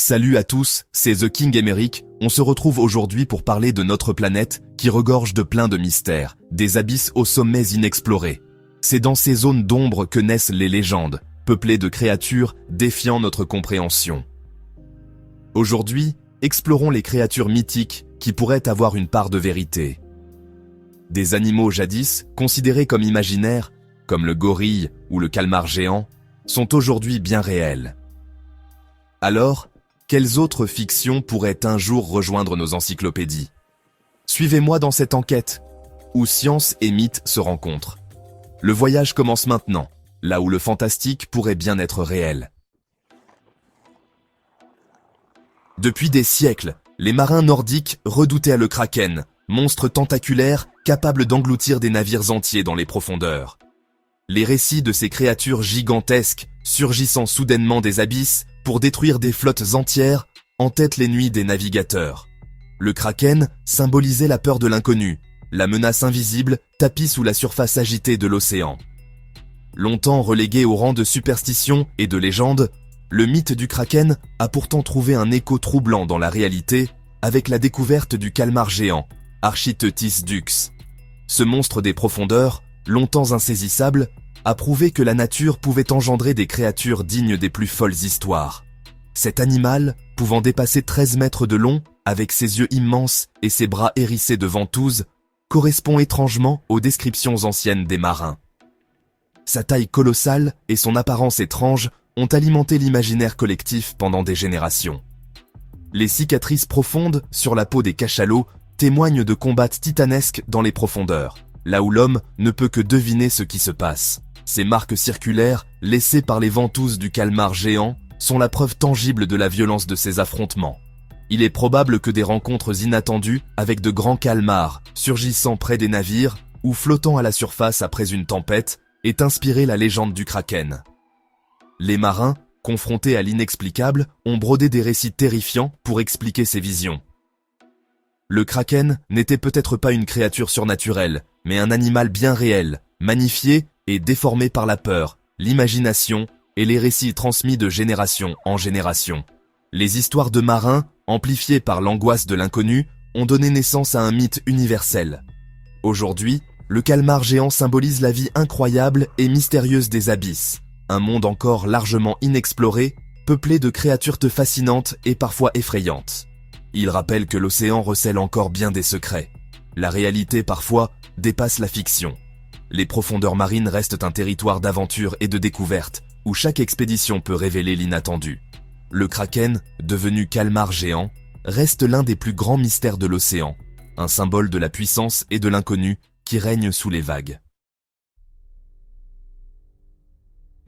Salut à tous, c'est The King Emeric. On se retrouve aujourd'hui pour parler de notre planète qui regorge de plein de mystères, des abysses aux sommets inexplorés. C'est dans ces zones d'ombre que naissent les légendes, peuplées de créatures défiant notre compréhension. Aujourd'hui, explorons les créatures mythiques qui pourraient avoir une part de vérité. Des animaux jadis considérés comme imaginaires, comme le gorille ou le calmar géant, sont aujourd'hui bien réels. Alors, quelles autres fictions pourraient un jour rejoindre nos encyclopédies? Suivez-moi dans cette enquête, où science et mythe se rencontrent. Le voyage commence maintenant, là où le fantastique pourrait bien être réel. Depuis des siècles, les marins nordiques redoutaient le kraken, monstre tentaculaire capable d'engloutir des navires entiers dans les profondeurs. Les récits de ces créatures gigantesques, surgissant soudainement des abysses pour détruire des flottes entières, entêtent les nuits des navigateurs. Le kraken symbolisait la peur de l'inconnu, la menace invisible tapie sous la surface agitée de l'océan. Longtemps relégué au rang de superstition et de légende, le mythe du kraken a pourtant trouvé un écho troublant dans la réalité avec la découverte du calmar géant, Architeuthis dux. Ce monstre des profondeurs, longtemps insaisissable, a prouvé que la nature pouvait engendrer des créatures dignes des plus folles histoires. Cet animal, pouvant dépasser 13 mètres de long, avec ses yeux immenses et ses bras hérissés de ventouses, correspond étrangement aux descriptions anciennes des marins. Sa taille colossale et son apparence étrange ont alimenté l'imaginaire collectif pendant des générations. Les cicatrices profondes sur la peau des cachalots témoignent de combats titanesques dans les profondeurs, là où l'homme ne peut que deviner ce qui se passe. Ces marques circulaires, laissées par les ventouses du calmar géant, sont la preuve tangible de la violence de ces affrontements. Il est probable que des rencontres inattendues avec de grands calmars, surgissant près des navires ou flottant à la surface après une tempête, aient inspiré la légende du kraken. Les marins, confrontés à l'inexplicable, ont brodé des récits terrifiants pour expliquer ces visions. Le kraken n'était peut-être pas une créature surnaturelle, mais un animal bien réel, magnifié et déformé par la peur, l'imagination et les récits transmis de génération en génération. Les histoires de marins, amplifiées par l'angoisse de l'inconnu, ont donné naissance à un mythe universel. Aujourd'hui, le calmar géant symbolise la vie incroyable et mystérieuse des abysses, un monde encore largement inexploré, peuplé de créatures fascinantes et parfois effrayantes. Il rappelle que l'océan recèle encore bien des secrets. La réalité, parfois, dépasse la fiction. Les profondeurs marines restent un territoire d'aventure et de découverte, où chaque expédition peut révéler l'inattendu. Le kraken, devenu calmar géant, reste l'un des plus grands mystères de l'océan, un symbole de la puissance et de l'inconnu qui règne sous les vagues.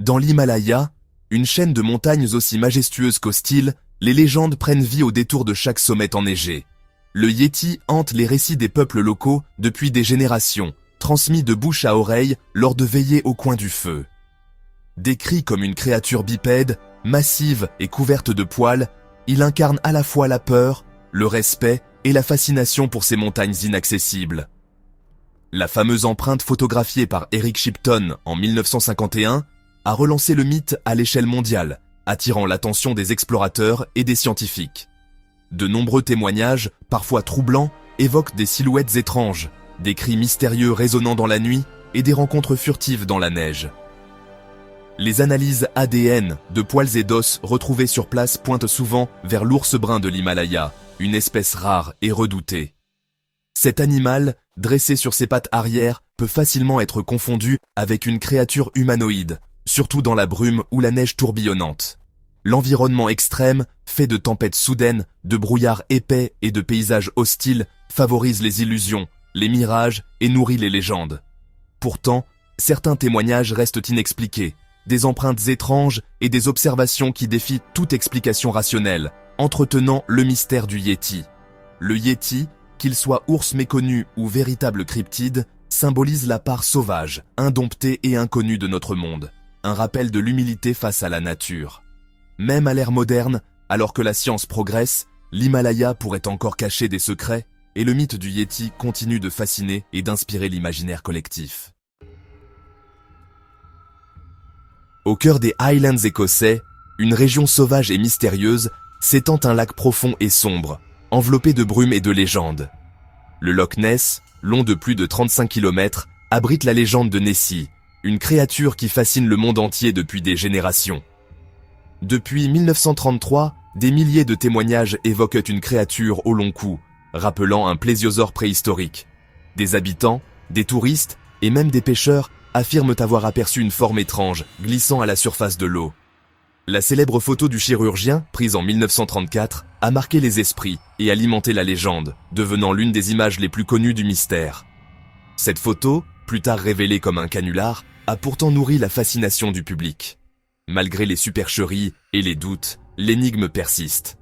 Dans l'Himalaya, une chaîne de montagnes aussi majestueuses qu'hostiles, les légendes prennent vie au détour de chaque sommet enneigé. Le Yéti hante les récits des peuples locaux depuis des générations, transmis de bouche à oreille lors de veillées au coin du feu. Décrit comme une créature bipède, massive et couverte de poils, il incarne à la fois la peur, le respect et la fascination pour ces montagnes inaccessibles. La fameuse empreinte photographiée par Eric Shipton en 1951 a relancé le mythe à l'échelle mondiale, attirant l'attention des explorateurs et des scientifiques. De nombreux témoignages, parfois troublants, évoquent des silhouettes étranges, des cris mystérieux résonnant dans la nuit et des rencontres furtives dans la neige. Les analyses ADN de poils et d'os retrouvés sur place pointent souvent vers l'ours brun de l'Himalaya, une espèce rare et redoutée. Cet animal, dressé sur ses pattes arrière, peut facilement être confondu avec une créature humanoïde, surtout dans la brume ou la neige tourbillonnante. L'environnement extrême, fait de tempêtes soudaines, de brouillards épais et de paysages hostiles, favorise les illusions, les mirages et nourrit les légendes. Pourtant, certains témoignages restent inexpliqués, des empreintes étranges et des observations qui défient toute explication rationnelle, entretenant le mystère du Yéti. Le Yéti, qu'il soit ours méconnu ou véritable cryptide, symbolise la part sauvage, indomptée et inconnue de notre monde, un rappel de l'humilité face à la nature. Même à l'ère moderne, alors que la science progresse, l'Himalaya pourrait encore cacher des secrets, et le mythe du Yéti continue de fasciner et d'inspirer l'imaginaire collectif. Au cœur des Highlands écossais, une région sauvage et mystérieuse, s'étend un lac profond et sombre, enveloppé de brume et de légendes. Le Loch Ness, long de plus de 35 km, abrite la légende de Nessie, une créature qui fascine le monde entier depuis des générations. Depuis 1933, des milliers de témoignages évoquent une créature au long cou, rappelant un plésiosaure préhistorique. Des habitants, des touristes et même des pêcheurs affirment avoir aperçu une forme étrange glissant à la surface de l'eau. La célèbre photo du chirurgien, prise en 1934, a marqué les esprits et alimenté la légende, devenant l'une des images les plus connues du mystère. Cette photo, plus tard révélée comme un canular, a pourtant nourri la fascination du public. Malgré les supercheries et les doutes, l'énigme persiste.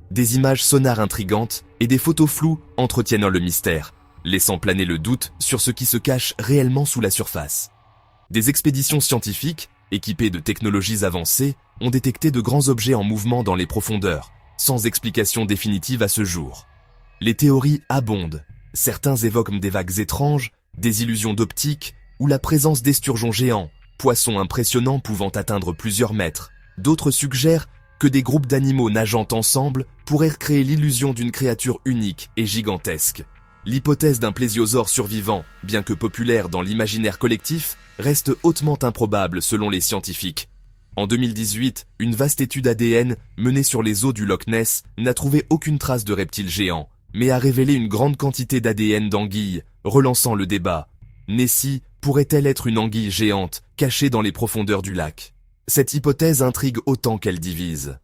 Des images sonores intrigantes et des photos floues entretiennent le mystère, laissant planer le doute sur ce qui se cache réellement sous la surface. Des expéditions scientifiques, équipées de technologies avancées, ont détecté de grands objets en mouvement dans les profondeurs, sans explication définitive à ce jour. Les théories abondent. Certains évoquent des vagues étranges, des illusions d'optique ou la présence d'esturgeons géants, poissons impressionnants pouvant atteindre plusieurs mètres. D'autres suggèrent que des groupes d'animaux nageant ensemble pourraient créer l'illusion d'une créature unique et gigantesque. L'hypothèse d'un plésiosaure survivant, bien que populaire dans l'imaginaire collectif, reste hautement improbable selon les scientifiques. En 2018, une vaste étude ADN menée sur les eaux du Loch Ness n'a trouvé aucune trace de reptiles géants, mais a révélé une grande quantité d'ADN d'anguilles, relançant le débat. Nessie pourrait-elle être une anguille géante cachée dans les profondeurs du lac? Cette hypothèse intrigue autant qu'elle divise.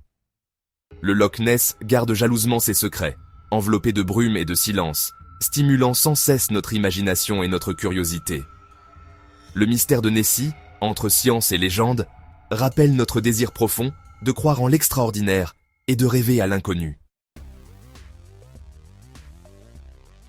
Le Loch Ness garde jalousement ses secrets, enveloppé de brume et de silence, stimulant sans cesse notre imagination et notre curiosité. Le mystère de Nessie, entre science et légende, rappelle notre désir profond de croire en l'extraordinaire et de rêver à l'inconnu.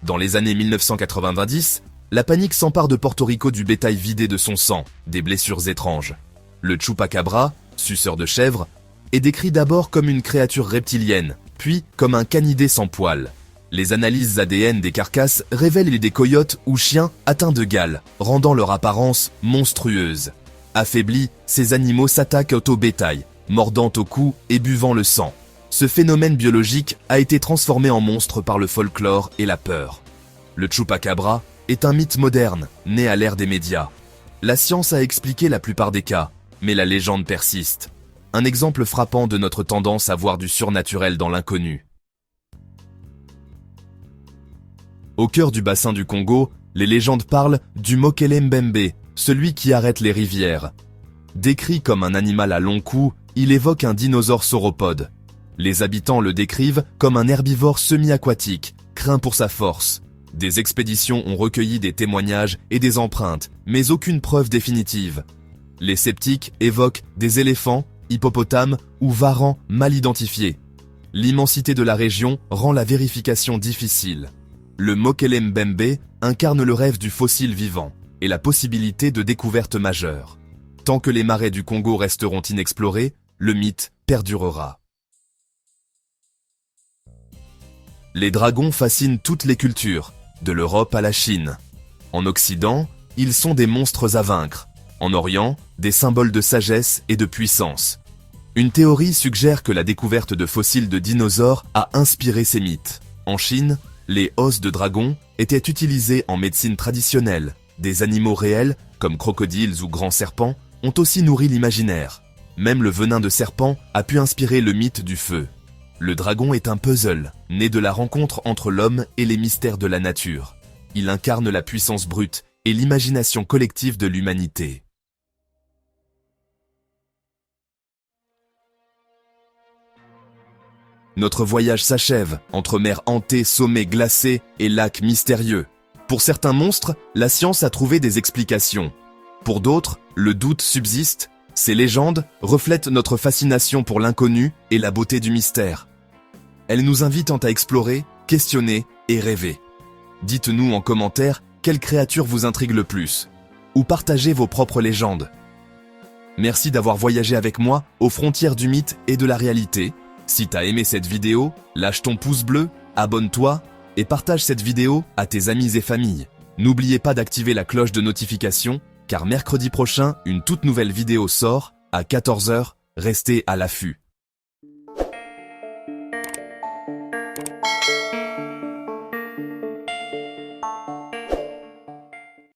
Dans les années 1990, la panique s'empare de Porto Rico du bétail vidé de son sang, des blessures étranges. Le chupacabra, suceur de chèvre, est décrit d'abord comme une créature reptilienne, puis comme un canidé sans poils. Les analyses ADN des carcasses révèlent des coyotes ou chiens atteints de gale, rendant leur apparence monstrueuse. Affaiblis, ces animaux s'attaquent au bétail, mordant au cou et buvant le sang. Ce phénomène biologique a été transformé en monstre par le folklore et la peur. Le chupacabra est un mythe moderne, né à l'ère des médias. La science a expliqué la plupart des cas, mais la légende persiste. Un exemple frappant de notre tendance à voir du surnaturel dans l'inconnu. Au cœur du bassin du Congo, les légendes parlent du Mokele Mbembe, celui qui arrête les rivières. Décrit comme un animal à long cou, il évoque un dinosaure sauropode. Les habitants le décrivent comme un herbivore semi-aquatique, craint pour sa force. Des expéditions ont recueilli des témoignages et des empreintes, mais aucune preuve définitive. Les sceptiques évoquent des éléphants, hippopotames ou varans mal identifiés. L'immensité de la région rend la vérification difficile. Le Mokele Mbembe incarne le rêve du fossile vivant et la possibilité de découvertes majeures. Tant que les marais du Congo resteront inexplorés, le mythe perdurera. Les dragons fascinent toutes les cultures, de l'Europe à la Chine. En Occident, ils sont des monstres à vaincre. En Orient, des symboles de sagesse et de puissance. Une théorie suggère que la découverte de fossiles de dinosaures a inspiré ces mythes. En Chine, les os de dragon étaient utilisés en médecine traditionnelle. Des animaux réels, comme crocodiles ou grands serpents, ont aussi nourri l'imaginaire. Même le venin de serpent a pu inspirer le mythe du feu. Le dragon est un puzzle, né de la rencontre entre l'homme et les mystères de la nature. Il incarne la puissance brute et l'imagination collective de l'humanité. Notre voyage s'achève entre mers hantées, sommets glacés et lacs mystérieux. Pour certains monstres, la science a trouvé des explications. Pour d'autres, le doute subsiste. Ces légendes reflètent notre fascination pour l'inconnu et la beauté du mystère. Elles nous invitent à explorer, questionner et rêver. Dites-nous en commentaire quelle créature vous intrigue le plus, ou partagez vos propres légendes. Merci d'avoir voyagé avec moi aux frontières du mythe et de la réalité. Si t'as aimé cette vidéo, lâche ton pouce bleu, abonne-toi et partage cette vidéo à tes amis et familles. N'oubliez pas d'activer la cloche de notification, car mercredi prochain, une toute nouvelle vidéo sort à 14 h. Restez à l'affût.